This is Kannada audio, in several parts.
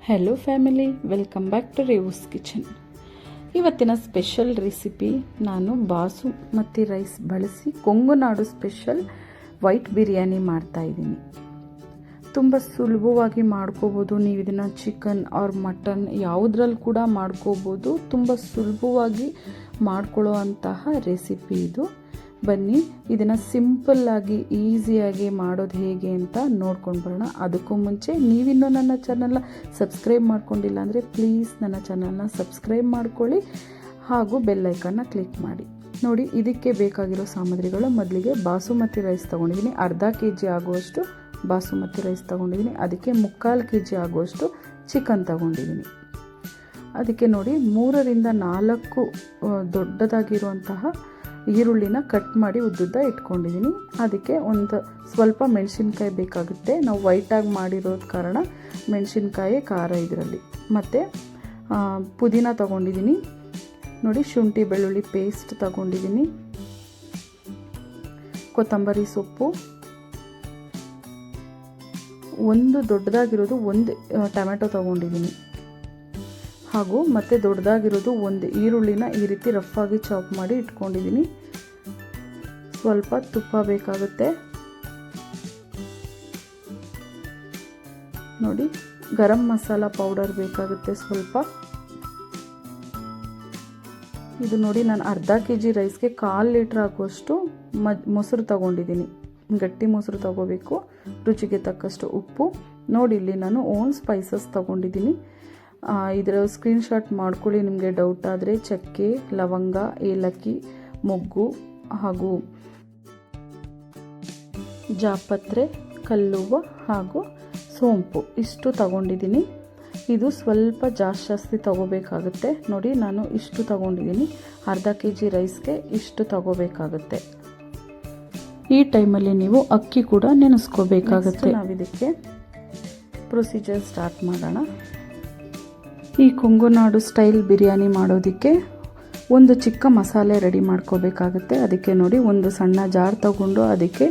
Hello family, welcome back to Revu's kitchen. ಇವತ್ತಿನ ಸ್ಪೆಷಲ್ ರೆಸಿಪಿ ನಾನು ಬಾಸುಮತಿ ರೈಸ್ ಬಳಸಿ ಕೊಂಗುನಾಡು ಸ್ಪೆಷಲ್ ವೈಟ್ ಬಿರಿಯಾನಿ ಮಾಡ್ತಾ ಇದ್ದೀನಿ. ತುಂಬ ಸುಲಭವಾಗಿ ಮಾಡ್ಕೋಬೋದು. ನೀವು ಇದನ್ನು ಚಿಕನ್ ಆರ್ ಮಟನ್ ಯಾವುದ್ರಲ್ಲಿ ಕೂಡ ಮಾಡ್ಕೋಬೋದು. ತುಂಬ ಸುಲಭವಾಗಿ ಮಾಡ್ಕೊಳ್ಳೋ ಅಂತಹ ರೆಸಿಪಿ ಇದು. ಬನ್ನಿ ಇದನ್ನು ಸಿಂಪಲ್ಲಾಗಿ ಈಸಿಯಾಗಿ ಮಾಡೋದು ಹೇಗೆ ಅಂತ ನೋಡ್ಕೊಂಡು ಬರೋಣ. ಅದಕ್ಕೂ ಮುಂಚೆ ನೀವಿನ್ನೂ ನನ್ನ ಚಾನಲ್ನ ಸಬ್ಸ್ಕ್ರೈಬ್ ಮಾಡ್ಕೊಂಡಿಲ್ಲ ಅಂದರೆ ಪ್ಲೀಸ್ ನನ್ನ ಚಾನಲ್ನ ಸಬ್ಸ್ಕ್ರೈಬ್ ಮಾಡ್ಕೊಳ್ಳಿ ಹಾಗೂ ಬೆಲ್ ಐಕನ್ನ ಕ್ಲಿಕ್ ಮಾಡಿ. ನೋಡಿ, ಇದಕ್ಕೆ ಬೇಕಾಗಿರೋ ಸಾಮಗ್ರಿಗಳು: ಮೊದಲಿಗೆ ಬಾಸುಮತಿ ರೈಸ್ ತೊಗೊಂಡಿದ್ದೀನಿ, ಅರ್ಧ kg ಆಗುವಷ್ಟು ಬಾಸುಮತಿ ರೈಸ್ ತೊಗೊಂಡಿದ್ದೀನಿ. ಅದಕ್ಕೆ 3/4 kg ಆಗುವಷ್ಟು ಚಿಕನ್ ತೊಗೊಂಡಿದ್ದೀನಿ. ಅದಕ್ಕೆ ನೋಡಿ 3ರಿಂದ 4 ದೊಡ್ಡದಾಗಿರುವಂತಹ ಈರುಳ್ಳಿನ ಕಟ್ ಮಾಡಿ ಉದ್ದುದ್ದ ಇಟ್ಕೊಂಡಿದ್ದೀನಿ. ಅದಕ್ಕೆ ಒಂದು ಸ್ವಲ್ಪ ಮೆಣಸಿನ್ಕಾಯಿ ಬೇಕಾಗುತ್ತೆ. ನಾವು ವೈಟಾಗಿ ಮಾಡಿರೋದ ಕಾರಣ ಮೆಣಸಿನ್ಕಾಯಿ ಖಾರ ಇದರಲ್ಲಿ. ಮತ್ತು ಪುದೀನ ತೊಗೊಂಡಿದ್ದೀನಿ. ನೋಡಿ, ಶುಂಠಿ ಬೆಳ್ಳುಳ್ಳಿ ಪೇಸ್ಟ್ ತೊಗೊಂಡಿದ್ದೀನಿ. ಕೊತ್ತಂಬರಿ ಸೊಪ್ಪು, ಒಂದು ದೊಡ್ಡದಾಗಿರೋದು ಒಂದು ಟೊಮೆಟೊ ತೊಗೊಂಡಿದ್ದೀನಿ. ಹಾಗೂ ಮತ್ತು ದೊಡ್ಡದಾಗಿರೋದು ಒಂದು ಈರುಳ್ಳಿನ ಈ ರೀತಿ ರಫಾಗಿ ಚಾಪ್ ಮಾಡಿ ಇಟ್ಕೊಂಡಿದ್ದೀನಿ. ಸ್ವಲ್ಪ ತುಪ್ಪ ಬೇಕಾಗುತ್ತೆ. ನೋಡಿ, ಗರಂ ಮಸಾಲ ಪೌಡರ್ ಬೇಕಾಗುತ್ತೆ ಸ್ವಲ್ಪ. ಇದು ನೋಡಿ, ನಾನು ಅರ್ಧ kg ರೈಸ್ಗೆ 1/4 ಲೀಟ್ರ್ ಆಗುವಷ್ಟು ಮೊಸರು ತೊಗೊಂಡಿದ್ದೀನಿ. ಗಟ್ಟಿ ಮೊಸರು ತೊಗೋಬೇಕು. ರುಚಿಗೆ ತಕ್ಕಷ್ಟು ಉಪ್ಪು. ನೋಡಿ, ಇಲ್ಲಿ ನಾನು ಓನ್ ಸ್ಪೈಸಸ್ ತೊಗೊಂಡಿದ್ದೀನಿ. ಇದರ ಸ್ಕ್ರೀನ್ಶಾಟ್ ಮಾಡ್ಕೊಳ್ಳಿ ನಿಮಗೆ ಡೌಟ್ ಆದರೆ. ಚಕ್ಕೆ, ಲವಂಗ, ಏಲಕ್ಕಿ, ಮೊಗ್ಗು ಹಾಗೂ ಜಾಪತ್ರೆ, ಕಲ್ಲುವ್ವ ಹಾಗೂ ಸೋಂಪು ಇಷ್ಟು ತಗೊಂಡಿದ್ದೀನಿ. ಇದು ಸ್ವಲ್ಪ ಜಾಸ್ತಿ ತಗೋಬೇಕಾಗುತ್ತೆ. ನೋಡಿ, ನಾನು ಇಷ್ಟು ತಗೊಂಡಿದ್ದೀನಿ. ಅರ್ಧ kg ರೈಸ್ಗೆ ಇಷ್ಟು ತಗೋಬೇಕಾಗುತ್ತೆ. ಈ ಟೈಮಲ್ಲಿ ನೀವು ಅಕ್ಕಿ ಕೂಡ ನೆನೆಸ್ಕೋಬೇಕಾಗುತ್ತೆ. ನಾವಿದಕ್ಕೆ ಪ್ರೊಸೀಜರ್ ಸ್ಟಾರ್ಟ್ ಮಾಡೋಣ. ಈ ಕೊಂಗುನಾಡು ಸ್ಟೈಲ್ ಬಿರಿಯಾನಿ ಮಾಡೋದಕ್ಕೆ ಒಂದು ಚಿಕ್ಕ ಮಸಾಲೆ ರೆಡಿ ಮಾಡ್ಕೋಬೇಕಾಗುತ್ತೆ. ಅದಕ್ಕೆ ನೋಡಿ, ಒಂದು ಸಣ್ಣ ಜಾರ್ ತಗೊಂಡು ಅದಕ್ಕೆ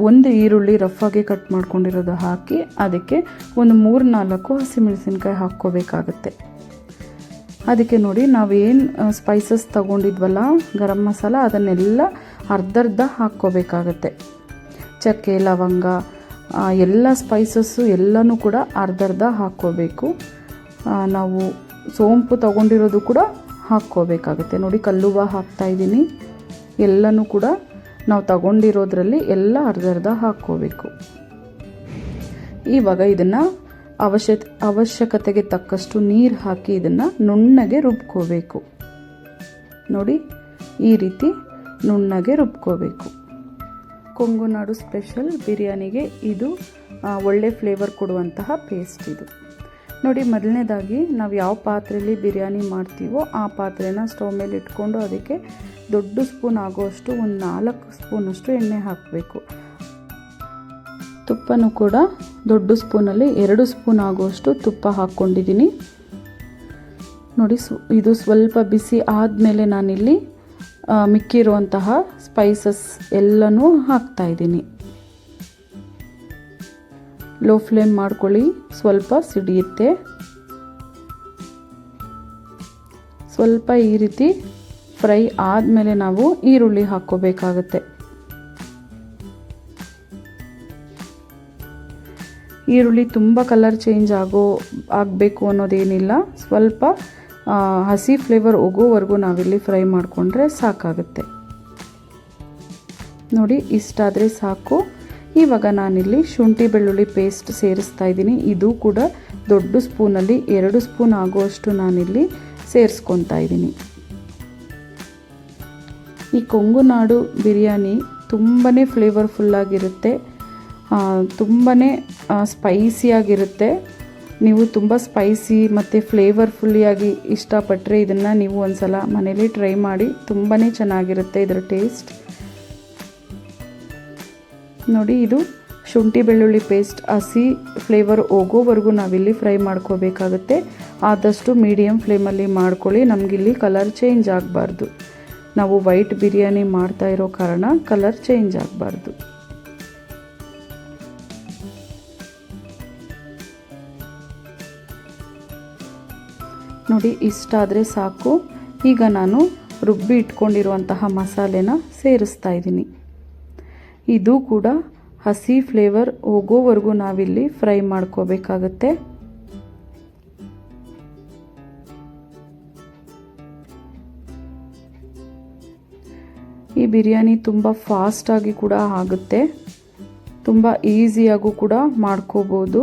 ಒಂದು ಈರುಳ್ಳಿ ರಫಾಗಿ ಕಟ್ ಮಾಡ್ಕೊಂಡಿರೋದು ಹಾಕಿ ಅದಕ್ಕೆ ಒಂದು 3-4 ಹಸಿಮೆಣಸಿನ್ಕಾಯಿ ಹಾಕ್ಕೋಬೇಕಾಗುತ್ತೆ. ಅದಕ್ಕೆ ನೋಡಿ, ನಾವೇನು ಸ್ಪೈಸಸ್ ತಗೊಂಡಿದ್ವಲ್ಲ ಗರಂ ಮಸಾಲ, ಅದನ್ನೆಲ್ಲ ಅರ್ಧರ್ಧ ಹಾಕ್ಕೋಬೇಕಾಗತ್ತೆ. ಚಕ್ಕೆ, ಲವಂಗ, ಎಲ್ಲ ಸ್ಪೈಸಸ್ಸು ಎಲ್ಲನೂ ಕೂಡ ಅರ್ಧರ್ಧ ಹಾಕ್ಕೋಬೇಕು. ನಾವು ಸೋಂಪು ತಗೊಂಡಿರೋದು ಕೂಡ ಹಾಕ್ಕೋಬೇಕಾಗುತ್ತೆ. ನೋಡಿ, ಕಲ್ಲುವ್ವ ಹಾಕ್ತಾಯಿದ್ದೀನಿ. ಎಲ್ಲನೂ ಕೂಡ ನಾವು ತಗೊಂಡಿರೋದ್ರಲ್ಲಿ ಎಲ್ಲ ಅರ್ಧರ್ಧ ಹಾಕ್ಕೋಬೇಕು. ಇವಾಗ ಇದನ್ನು ಅವಶ್ಯಕತೆಗೆ ತಕ್ಕಷ್ಟು ನೀರು ಹಾಕಿ ಇದನ್ನು ನುಣ್ಣಗೆ ರುಬ್ಕೋಬೇಕು. ನೋಡಿ, ಈ ರೀತಿ ನುಣ್ಣಗೆ ರುಬ್ಕೋಬೇಕು. ಕೊಂಗುನಾಡು ಸ್ಪೆಷಲ್ ಬಿರಿಯಾನಿಗೆ ಇದು ಒಳ್ಳೆ ಫ್ಲೇವರ್ ಕೊಡುವಂತಹ ಪೇಸ್ಟ್ ಇದು. ನೋಡಿ, ಮೊದಲನೇದಾಗಿ ನಾವು ಯಾವ ಪಾತ್ರೆಯಲ್ಲಿ ಬಿರಿಯಾನಿ ಮಾಡ್ತೀವೋ ಆ ಪಾತ್ರೆನ ಸ್ಟವ್ ಮೇಲೆ ಇಟ್ಕೊಂಡು ಅದಕ್ಕೆ ದೊಡ್ಡ ಸ್ಪೂನ್ ಆಗೋಷ್ಟು ಒಂದು 4 ಸ್ಪೂನಷ್ಟು ಎಣ್ಣೆ ಹಾಕಬೇಕು. ತುಪ್ಪನೂ ಕೂಡ ದೊಡ್ಡ ಸ್ಪೂನಲ್ಲಿ 2 ಸ್ಪೂನ್ ಆಗುವಷ್ಟು ತುಪ್ಪ ಹಾಕ್ಕೊಂಡಿದ್ದೀನಿ. ನೋಡಿ, ಇದು ಸ್ವಲ್ಪ ಬಿಸಿ ಆದಮೇಲೆ ನಾನಿಲ್ಲಿ ಮಿಕ್ಕಿರುವಂತಹ ಸ್ಪೈಸಸ್ ಎಲ್ಲನೂ ಹಾಕ್ತಾಯಿದ್ದೀನಿ. ಲೋ ಫ್ಲೇಮ್ ಮಾಡ್ಕೊಳ್ಳಿ, ಸ್ವಲ್ಪ ಸಿಡಿಯುತ್ತೆ. ಸ್ವಲ್ಪ ಈ ರೀತಿ ಫ್ರೈ ಆದಮೇಲೆ ನಾವು ಈರುಳ್ಳಿ ಹಾಕ್ಕೋಬೇಕಾಗತ್ತೆ. ಈರುಳ್ಳಿ ತುಂಬ ಕಲರ್ ಚೇಂಜ್ ಆಗಬೇಕು ಅನ್ನೋದೇನಿಲ್ಲ. ಸ್ವಲ್ಪ ಹಸಿ ಫ್ಲೇವರ್ ಹೋಗೋವರೆಗೂ ನಾವಿಲ್ಲಿ ಫ್ರೈ ಮಾಡಿಕೊಂಡ್ರೆ ಸಾಕಾಗುತ್ತೆ. ನೋಡಿ, ಇಷ್ಟಾದರೆ ಸಾಕು. ಇವಾಗ ನಾನಿಲ್ಲಿ ಶುಂಠಿ ಬೆಳ್ಳುಳ್ಳಿ ಪೇಸ್ಟ್ ಸೇರಿಸ್ತಾ ಇದ್ದೀನಿ. ಇದು ಕೂಡ ದೊಡ್ಡ ಸ್ಪೂನಲ್ಲಿ 2 ಸ್ಪೂನ್ ಆಗುವಷ್ಟು ನಾನಿಲ್ಲಿ ಸೇರಿಸ್ಕೊತಾ ಇದ್ದೀನಿ. ಈ ಕೊಂಗುನಾಡು ಬಿರಿಯಾನಿ ತುಂಬಾ ಫ್ಲೇವರ್ಫುಲ್ಲಾಗಿರುತ್ತೆ, ತುಂಬಾ ಸ್ಪೈಸಿಯಾಗಿರುತ್ತೆ. ನೀವು ತುಂಬ ಸ್ಪೈಸಿ ಮತ್ತು ಫ್ಲೇವರ್ಫುಲ್ಲಿಯಾಗಿ ಇಷ್ಟಪಟ್ಟರೆ ಇದನ್ನು ನೀವು ಒಂದು ಸಲ ಮನೇಲಿ ಟ್ರೈ ಮಾಡಿ. ತುಂಬಾ ಚೆನ್ನಾಗಿರುತ್ತೆ ಇದರ ಟೇಸ್ಟ್. ನೋಡಿ, ಇದು ಶುಂಠಿ ಬೆಳ್ಳುಳ್ಳಿ ಪೇಸ್ಟ್ ಹಸಿ ಫ್ಲೇವರ್ ಹೋಗೋವರೆಗೂ ನಾವಿಲ್ಲಿ ಫ್ರೈ ಮಾಡ್ಕೋಬೇಕಾಗುತ್ತೆ. ಆದಷ್ಟು ಮೀಡಿಯಮ್ ಫ್ಲೇಮಲ್ಲಿ ಮಾಡ್ಕೊಳ್ಳಿ. ನಮಗಿಲ್ಲಿ ಕಲರ್ ಚೇಂಜ್ ಆಗಬಾರ್ದು. ನಾವು ವೈಟ್ ಬಿರಿಯಾನಿ ಮಾಡ್ತಾ ಇರೋ ಕಾರಣ ಕಲರ್ ಚೇಂಜ್ ಆಗಬಾರ್ದು. ನೋಡಿ ಇಷ್ಟಾದರೆ ಸಾಕು. ಈಗ ನಾನು ರುಬ್ಬಿ ಇಟ್ಕೊಂಡಿರುವಂತಹ ಮಸಾಲೆನ ಸೇರಿಸ್ತಾ ಇದ್ದೀನಿ. ಇದು ಕೂಡ ಹಸಿ ಫ್ಲೇವರ್ ಹೋಗೋವರೆಗೂ ನಾವಿಲ್ಲಿ ಫ್ರೈ ಮಾಡ್ಕೋಬೇಕಾಗತ್ತೆ. ಈ ಬಿರಿಯಾನಿ ತುಂಬ ಫಾಸ್ಟಾಗಿ ಕೂಡ ಆಗುತ್ತೆ, ತುಂಬ ಈಸಿಯಾಗೂ ಕೂಡ ಮಾಡ್ಕೋಬೋದು.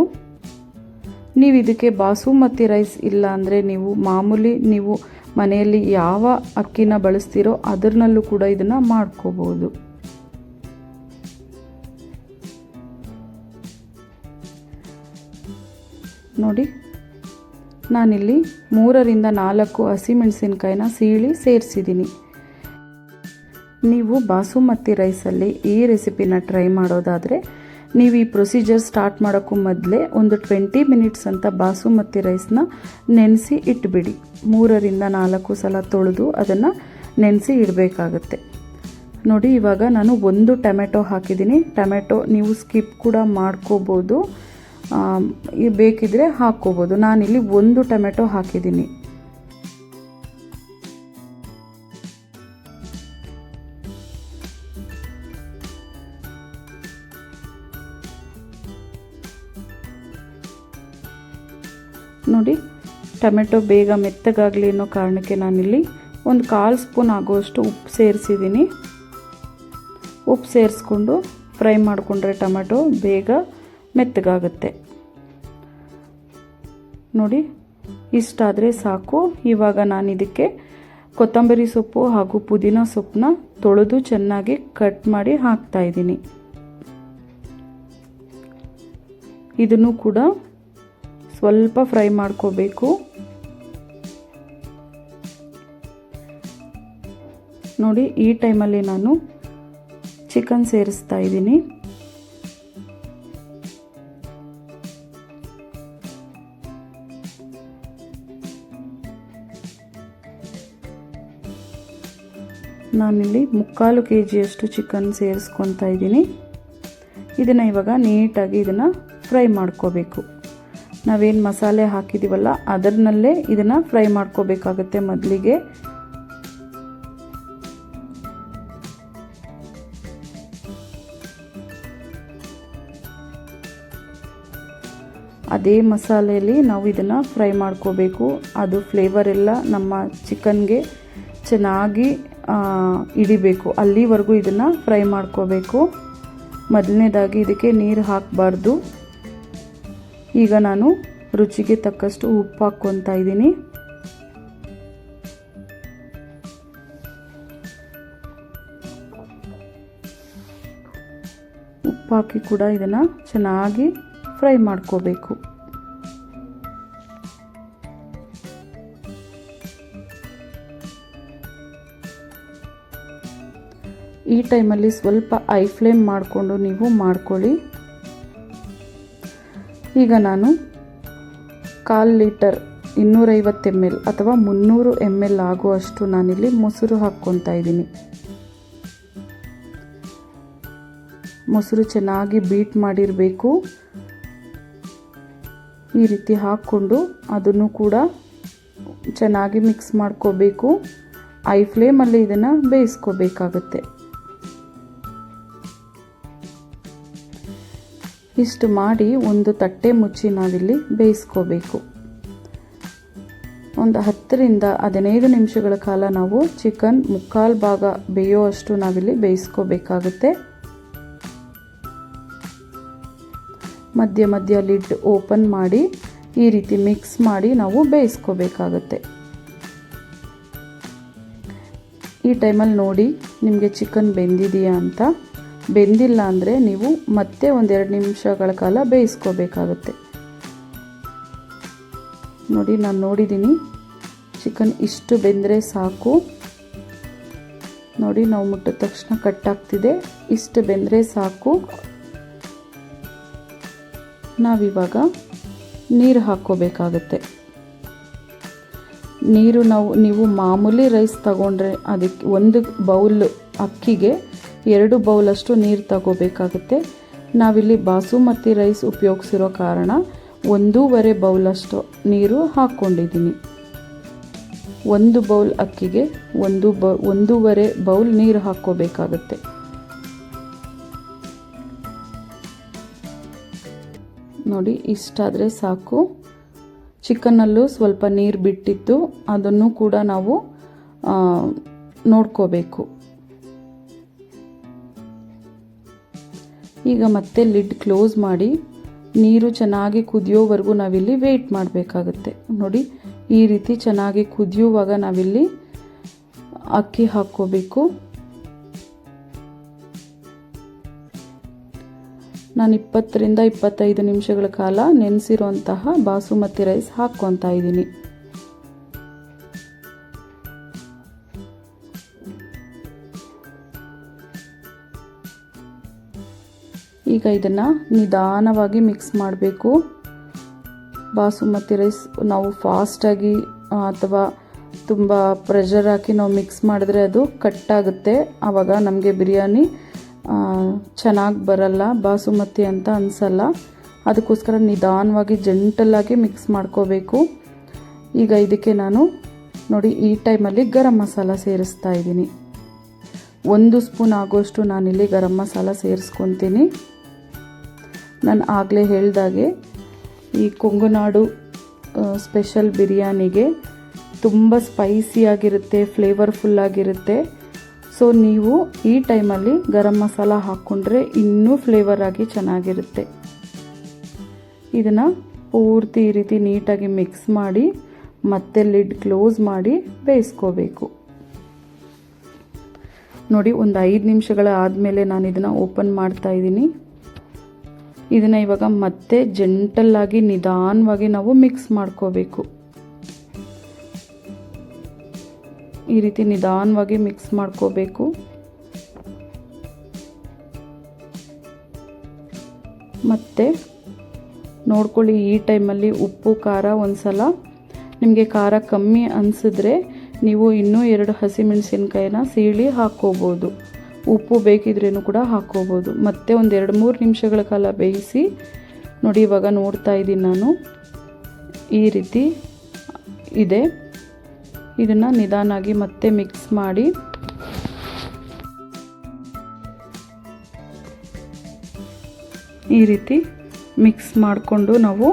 ನೀವು ಇದಕ್ಕೆ ಬಾಸುಮತಿ ರೈಸ್ ಇಲ್ಲ ಅಂದರೆ ನೀವು ಮಾಮೂಲಿ ನೀವು ಮನೆಯಲ್ಲಿ ಯಾವ ಅಕ್ಕಿನ ಬಳಸ್ತೀರೋ ಅದರಲ್ಲೂ ಕೂಡ ಇದನ್ನು ಮಾಡ್ಕೋಬೋದು. ನೋಡಿ ನಾನಿಲ್ಲಿ 3ರಿಂದ 4 ಹಸಿಮೆಣಸಿನ್ಕಾಯಿನ ಸೀಳಿ ಸೇರಿಸಿದ್ದೀನಿ. ನೀವು ಬಾಸುಮತಿ ರೈಸಲ್ಲಿ ಈ ರೆಸಿಪಿನ ಟ್ರೈ ಮಾಡೋದಾದರೆ ನೀವು ಈ ಪ್ರೊಸೀಜರ್ ಸ್ಟಾರ್ಟ್ ಮಾಡೋಕ್ಕೂ ಮೊದಲೇ ಒಂದು 20 ಮಿನಿಟ್ಸ್ ಅಂತ ಬಾಸುಮತಿ ರೈಸ್ನ ನೆನೆಸಿ ಇಟ್ಬಿಡಿ. 3ರಿಂದ 4 ಸಲ ತೊಳೆದು ಅದನ್ನು ನೆನೆಸಿ ಇಡಬೇಕಾಗತ್ತೆ. ನೋಡಿ ಇವಾಗ ನಾನು 1 ಟೊಮೆಟೊ ಹಾಕಿದ್ದೀನಿ. ಟೊಮೆಟೊ ನೀವು ಸ್ಕಿಪ್ ಕೂಡ ಮಾಡ್ಕೋಬೋದು, ಬೇಕಿದ್ರೆ ಹಾಕ್ಕೋಬೋದು. ನಾನಿಲ್ಲಿ 1 ಟೊಮೆಟೊ ಹಾಕಿದ್ದೀನಿ. ನೋಡಿ ಟೊಮೆಟೊ ಬೇಗ ಮೆತ್ತಗಾಗಲಿ ಅನ್ನೋ ಕಾರಣಕ್ಕೆ ನಾನಿಲ್ಲಿ ಒಂದು 1/4 ಸ್ಪೂನ್ ಆಗುವಷ್ಟು ಉಪ್ಪು ಸೇರಿಸಿದ್ದೀನಿ. ಉಪ್ಪು ಸೇರಿಸ್ಕೊಂಡು ಫ್ರೈ ಮಾಡಿಕೊಂಡ್ರೆ ಟೊಮೆಟೊ ಬೇಗ ಮೆತ್ತಗಾಗುತ್ತೆ. ನೋಡಿ ಇಷ್ಟಾದರೆ ಸಾಕು. ಇವಾಗ ನಾನು ಇದಕ್ಕೆ ಕೊತ್ತಂಬರಿ ಸೊಪ್ಪು ಹಾಗೂ ಪುದೀನ ಸೊಪ್ಪನ್ನ ತೊಳೆದು ಚೆನ್ನಾಗಿ ಕಟ್ ಮಾಡಿ ಹಾಕ್ತಾ ಇದ್ದೀನಿ. ಇದನ್ನು ಕೂಡ ಸ್ವಲ್ಪ ಫ್ರೈ ಮಾಡ್ಕೋಬೇಕು. ನೋಡಿ ಈ ಟೈಮಲ್ಲಿ ನಾನು ಚಿಕನ್ ಸೇರಿಸ್ತಾ ಇದ್ದೀನಿ. ನಾನಿಲ್ಲಿ 3/4 kg ಚಿಕನ್ ಸೇರಿಸ್ಕೊತಾ ಇದ್ದೀನಿ. ಇದನ್ನು ಇವಾಗ ನೀಟಾಗಿ ಇದನ್ನು ಫ್ರೈ ಮಾಡ್ಕೋಬೇಕು. ನಾವೇನು ಮಸಾಲೆ ಹಾಕಿದ್ದೀವಲ್ಲ ಅದರಲ್ಲೇ ಇದನ್ನು ಫ್ರೈ ಮಾಡ್ಕೋಬೇಕಾಗತ್ತೆ ಮೊದಲಿಗೆ. ಅದೇ ಮಸಾಲೆಯಲ್ಲಿ ನಾವು ಇದನ್ನು ಫ್ರೈ ಮಾಡ್ಕೋಬೇಕು. ಅದು ಫ್ಲೇವರ್ ಎಲ್ಲ ನಮ್ಮ ಚಿಕನ್ಗೆ ಚೆನ್ನಾಗಿ ಹಿಡಿಬೇಕು. ಅಲ್ಲಿವರೆಗೂ ಇದನ್ನು ಫ್ರೈ ಮಾಡ್ಕೋಬೇಕು. ಮೊದಲನೇದಾಗಿ ಇದಕ್ಕೆ ನೀರು ಹಾಕಬಾರ್ದು. ಈಗ ನಾನು ರುಚಿಗೆ ತಕ್ಕಷ್ಟು ಉಪ್ಪು ಹಾಕ್ಕೊತಾ ಇದ್ದೀನಿ. ಉಪ್ಪು ಹಾಕಿ ಕೂಡ ಇದನ್ನು ಚೆನ್ನಾಗಿ ಫ್ರೈ ಮಾಡ್ಕೋಬೇಕು. ಈ ಟೈಮಲ್ಲಿ ಸ್ವಲ್ಪ ಐ ಫ್ಲೇಮ್ ಮಾಡಿಕೊಂಡು ನೀವು ಮಾಡ್ಕೊಳ್ಳಿ. ಈಗ ನಾನು 1/4 ಲೀಟರ್ 250 ml ಅಥವಾ 300 ml ಆಗುವಷ್ಟು ನಾನಿಲ್ಲಿ ಮೊಸರು ಹಾಕ್ಕೊತಾ ಇದ್ದೀನಿ. ಮೊಸರು ಚೆನ್ನಾಗಿ ಬೀಟ್ ಮಾಡಿರಬೇಕು. ಈ ರೀತಿ ಹಾಕ್ಕೊಂಡು ಅದನ್ನು ಕೂಡ ಚೆನ್ನಾಗಿ ಮಿಕ್ಸ್ ಮಾಡ್ಕೋಬೇಕು. ಐ ಫ್ಲೇಮಲ್ಲಿ ಇದನ್ನು ಬೇಯಿಸ್ಕೋಬೇಕಾಗತ್ತೆ. ಇಷ್ಟು ಮಾಡಿ ಒಂದು ತಟ್ಟೆ ಮುಚ್ಚಿ ನಾವಿಲ್ಲಿ ಬೇಯಿಸ್ಕೋಬೇಕು. ಒಂದು 10ರಿಂದ 15 ನಿಮಿಷಗಳ ಕಾಲ ನಾವು ಚಿಕನ್ 3/4 ಭಾಗ ಬೇಯೋವಷ್ಟು ನಾವಿಲ್ಲಿ ಬೇಯಿಸ್ಕೋಬೇಕಾಗುತ್ತೆ. ಮಧ್ಯ ಮಧ್ಯ ಲಿಡ್ ಓಪನ್ ಮಾಡಿ ಈ ರೀತಿ ಮಿಕ್ಸ್ ಮಾಡಿ ನಾವು ಬೇಯಿಸ್ಕೋಬೇಕಾಗತ್ತೆ. ಈ ಟೈಮಲ್ಲಿ ನೋಡಿ ನಿಮಗೆ ಚಿಕನ್ ಬೆಂದಿದೆಯಾ ಅಂತ. ಬೆಂದಿಲ್ಲ ಅಂದರೆ ನೀವು ಮತ್ತೆ 1-2 ನಿಮಿಷಗಳ ಕಾಲ ಬೇಯಿಸ್ಕೋಬೇಕಾಗುತ್ತೆ. ನೋಡಿ ನಾನು ನೋಡಿದ್ದೀನಿ, ಚಿಕನ್ ಇಷ್ಟು ಬೆಂದರೆ ಸಾಕು. ನೋಡಿ ನಾವು ಮುಟ್ಟಿದ ತಕ್ಷಣ ಕಟ್ಟಾಗ್ತಿದೆ. ಇಷ್ಟು ಬೆಂದರೆ ಸಾಕು. ನಾವಿವಾಗ ನೀರು ಹಾಕ್ಕೋಬೇಕಾಗತ್ತೆ. ನೀರು ನೀವು ಮಾಮೂಲಿ ರೈಸ್ ತಗೊಂಡ್ರೆ ಅದಕ್ಕೆ 1 ಬೌಲ್ ಅಕ್ಕಿಗೆ 2 ಬೌಲಷ್ಟು ನೀರು ತಗೋಬೇಕಾಗುತ್ತೆ. ನಾವಿಲ್ಲಿ ಬಾಸುಮತಿ ರೈಸ್ ಉಪಯೋಗಿಸಿರೋ ಕಾರಣ 1.5 ಬೌಲಷ್ಟು ನೀರು ಹಾಕ್ಕೊಂಡಿದ್ದೀನಿ. 1 ಬೌಲ್ ಅಕ್ಕಿಗೆ 1.5 ಬೌಲ್ ನೀರು ಹಾಕ್ಕೋಬೇಕಾಗುತ್ತೆ. ನೋಡಿ ಇಷ್ಟಾದರೆ ಸಾಕು. ಚಿಕನ್ನಲ್ಲೂ ಸ್ವಲ್ಪ ನೀರು ಬಿಟ್ಟಿತ್ತು, ಅದನ್ನು ಕೂಡ ನಾವು ನೋಡ್ಕೋಬೇಕು. ಈಗ ಮತ್ತೆ ಲಿಡ್ ಕ್ಲೋಸ್ ಮಾಡಿ ನೀರು ಚೆನ್ನಾಗಿ ಕುದಿಯೋವರೆಗೂ ನಾವಿಲ್ಲಿ ವೆಯ್ಟ್ ಮಾಡಬೇಕಾಗುತ್ತೆ. ನೋಡಿ ಈ ರೀತಿ ಚೆನ್ನಾಗಿ ಕುದಿಯುವಾಗ ನಾವಿಲ್ಲಿ ಅಕ್ಕಿ ಹಾಕ್ಕೋಬೇಕು. ನಾನು 20 ರಿಂದ 25 ನಿಮಿಷಗಳ ಕಾಲ ನೆನೆಸಿರುವಂತಹ ಬಾಸುಮತಿ ರೈಸ್ ಹಾಕ್ಕೊತಾ ಇದ್ದೀನಿ. ಈಗ ಇದನ್ನು ನಿಧಾನವಾಗಿ ಮಿಕ್ಸ್ ಮಾಡಬೇಕು. ಬಾಸುಮತಿ ರೈಸ್ ನಾವು ಫಾಸ್ಟಾಗಿ ಅಥವಾ ತುಂಬ ಪ್ರೆಷರ್ ಹಾಕಿ ನಾವು ಮಿಕ್ಸ್ ಮಾಡಿದ್ರೆ ಅದು ಕಟ್ಟಾಗುತ್ತೆ. ಆವಾಗ ನಮಗೆ ಬಿರಿಯಾನಿ ಚೆನ್ನಾಗಿ ಬರಲ್ಲ, ಬಾಸುಮತಿ ಅಂತ ಅನಿಸಲ್ಲ. ಅದಕ್ಕೋಸ್ಕರ ನಿಧಾನವಾಗಿ ಜೆಂಟಲಾಗಿ ಮಿಕ್ಸ್ ಮಾಡ್ಕೋಬೇಕು. ಈಗ ಇದಕ್ಕೆ ನಾನು ನೋಡಿ ಈ ಟೈಮಲ್ಲಿ ಗರಂ ಮಸಾಲ ಸೇರಿಸ್ತಾ ಇದ್ದೀನಿ. 1 ಸ್ಪೂನ್ ಆಗೋಷ್ಟು ನಾನಿಲ್ಲಿ ಗರಂ ಮಸಾಲ ಸೇರಿಸ್ಕೊತೀನಿ. ನಾನು ಆಗಲೇ ಹೇಳಿದಾಗೆ ಈ ಕೊಂಗುನಾಡು ಸ್ಪೆಷಲ್ ಬಿರಿಯಾನಿಗೆ ತುಂಬ ಸ್ಪೈಸಿಯಾಗಿರುತ್ತೆ, ಫ್ಲೇವರ್ಫುಲ್ಲಾಗಿರುತ್ತೆ. ಸೊ ನೀವು ಈ ಟೈಮಲ್ಲಿ ಗರಂ ಮಸಾಲ ಹಾಕ್ಕೊಂಡ್ರೆ ಇನ್ನೂ ಫ್ಲೇವರ್ ಆಗಿ ಚೆನ್ನಾಗಿರುತ್ತೆ. ಇದನ್ನು ಪೂರ್ತಿ ಈ ರೀತಿ ನೀಟಾಗಿ ಮಿಕ್ಸ್ ಮಾಡಿ ಮತ್ತೆ ಲಿಡ್ ಕ್ಲೋಸ್ ಮಾಡಿ ಬೇಯಿಸ್ಕೋಬೇಕು. ನೋಡಿ ಒಂದು 5 ನಿಮಿಷಗಳ ಆದಮೇಲೆ ನಾನು ಇದನ್ನು ಓಪನ್ ಮಾಡ್ತಾ ಇದ್ದೀನಿ. ಇದನ್ನು ಇವಾಗ ಮತ್ತೆ ಜೆಂಟಲಾಗಿ ನಿಧಾನವಾಗಿ ನಾವು ಮಿಕ್ಸ್ ಮಾಡ್ಕೋಬೇಕು. ಈ ರೀತಿ ನಿಧಾನವಾಗಿ ಮಿಕ್ಸ್ ಮಾಡ್ಕೋಬೇಕು. ಮತ್ತೆ ನೋಡ್ಕೊಳ್ಳಿ ಈ ಟೈಮಲ್ಲಿ ಉಪ್ಪು ಖಾರ ಒಂದ್ಸಲ ನಿಮಗೆ ಖಾರ ಕಮ್ಮಿ ಅನಿಸಿದ್ರೆ ನೀವು ಇನ್ನೂ 2 ಹಸಿಮೆಣಸಿನ್ಕಾಯಿನ ಸೀಳಿ ಹಾಕ್ಕೋಬೋದು. ಉಪ್ಪು ಬೇಕಿದ್ರೇನು ಕೂಡ ಹಾಕ್ಕೋಬೋದು. ಮತ್ತೆ ಒಂದು 2-3 ನಿಮಿಷಗಳ ಕಾಲ ಬೇಯಿಸಿ ನೋಡಿ. ಇವಾಗ ನೋಡ್ತಾ ಇದ್ದೀನಿ ನಾನು ಈ ರೀತಿ ಇದೆ. ಇದನ್ನು ನಿಧಾನಾಗಿ ಮತ್ತೆ ಮಿಕ್ಸ್ ಮಾಡಿ ಈ ರೀತಿ ಮಿಕ್ಸ್ ಮಾಡಿಕೊಂಡು ನಾವು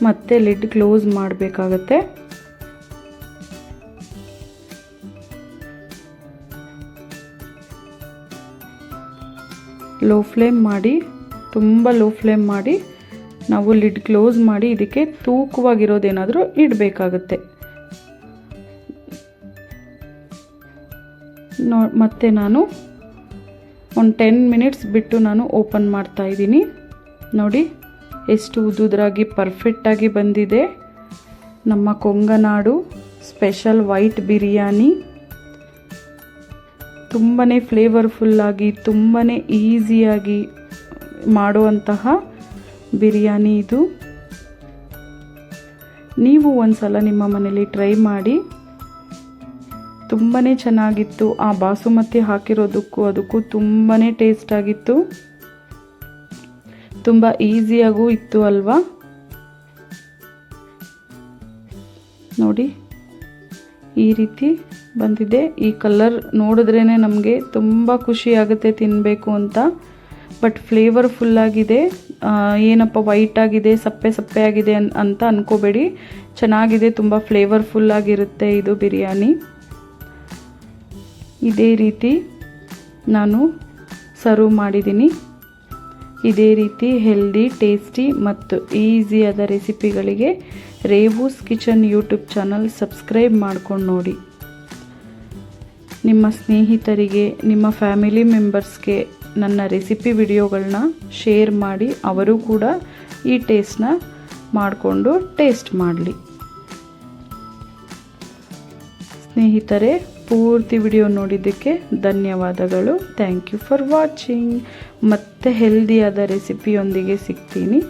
ಮತ್ತೆ ಲಿಡ್ ಕ್ಲೋಸ್ ಮಾಡಬೇಕಾಗತ್ತೆ. ಲೋ ಫ್ಲೇಮ್ ಮಾಡಿ, ತುಂಬ ಲೋ ಫ್ಲೇಮ್ ಮಾಡಿ ನಾವು ಲಿಡ್ ಕ್ಲೋಸ್ ಮಾಡಿ ಇದಕ್ಕೆ ತೂಕವಾಗಿರೋದೇನಾದರೂ ಇಡಬೇಕಾಗುತ್ತೆ. ಮತ್ತೆ ನಾನು ಒಂದು 10 ಮಿನಿಟ್ಸ್ ಬಿಟ್ಟು ನಾನು ಓಪನ್ ಮಾಡ್ತಾ ಇದ್ದೀನಿ. ನೋಡಿ ಎಷ್ಟು ಉದುರಾಗಿ ಪರ್ಫೆಕ್ಟಾಗಿ ಬಂದಿದೆ ನಮ್ಮ ಕೊಂಗನಾಡು ಸ್ಪೆಷಲ್ ವೈಟ್ ಬಿರಿಯಾನಿ. ತುಂಬಾ ಫ್ಲೇವರ್ಫುಲ್ಲಾಗಿ ತುಂಬಾ ಈಸಿಯಾಗಿ ಮಾಡುವಂತಹ ಬಿರಿಯಾನಿ ಇದು. ನೀವು ಒಂದ್ಸಲ ನಿಮ್ಮ ಮನೇಲಿ ಟ್ರೈ ಮಾಡಿ. ತುಂಬಾ ಚೆನ್ನಾಗಿತ್ತು. ಆ ಬಾಸುಮತಿ ಹಾಕಿರೋದಕ್ಕೂ ಅದಕ್ಕೂ ತುಂಬಾ ಟೇಸ್ಟ್ ಆಗಿತ್ತು. ತುಂಬ ಈಸಿಯಾಗೂ ಇತ್ತು ಅಲ್ವಾ? ನೋಡಿ ಈ ರೀತಿ ಬಂದಿದೆ. ಈ ಕಲರ್ ನೋಡಿದ್ರೇ ನಮಗೆ ತುಂಬ ಖುಷಿ ಆಗುತ್ತೆ ತಿನ್ನಬೇಕು ಅಂತ. ಬಟ್ ಫ್ಲೇವರ್ಫುಲ್ಲಾಗಿದೆ. ಏನಪ್ಪ ವೈಟ್ ಆಗಿದೆ, ಸಪ್ಪೆ ಸಪ್ಪೆ ಆಗಿದೆ ಅಂತ ಅಂದ್ಕೋಬೇಡಿ. ಚೆನ್ನಾಗಿದೆ, ತುಂಬ ಫ್ಲೇವರ್ಫುಲ್ಲಾಗಿರುತ್ತೆ ಇದು ಬಿರಿಯಾನಿ. ಇದೇ ರೀತಿ ನಾನು ಸರ್ವ್ ಮಾಡಿದ್ದೀನಿ. ಇದೇ ರೀತಿ ಹೆಲ್ದಿ, ಟೇಸ್ಟಿ ಮತ್ತು ಈಸಿಯಾದ ರೆಸಿಪಿಗಳಿಗೆ ರೇವೂಸ್ ಕಿಚನ್ ಯೂಟ್ಯೂಬ್ ಚಾನಲ್ ಸಬ್ಸ್ಕ್ರೈಬ್ ಮಾಡ್ಕೊಂಡು ನೋಡಿ. ನಿಮ್ಮ ಸ್ನೇಹಿತರಿಗೆ, ನಿಮ್ಮ ಫ್ಯಾಮಿಲಿ ಮೆಂಬರ್ಸ್ಗೆ ನನ್ನ ರೆಸಿಪಿ ವಿಡಿಯೋಗಳನ್ನ ಶೇರ್ ಮಾಡಿ. ಅವರು ಕೂಡ ಈ ಟೇಸ್ಟ್ನ ಮಾಡಿಕೊಂಡು ಟೇಸ್ಟ್ ಮಾಡಲಿ. ಸ್ನೇಹಿತರೆ, ಪೂರ್ತಿ ವಿಡಿಯೋ ನೋಡಿದ್ದಕ್ಕೆ ಧನ್ಯವಾದಗಳು. Thank you for watching. ಮತ್ತೆ ಹೆಲ್ದಿಯಾದ ರೆಸಿಪಿಯೊಂದಿಗೆ ಸಿಗ್ತೀನಿ.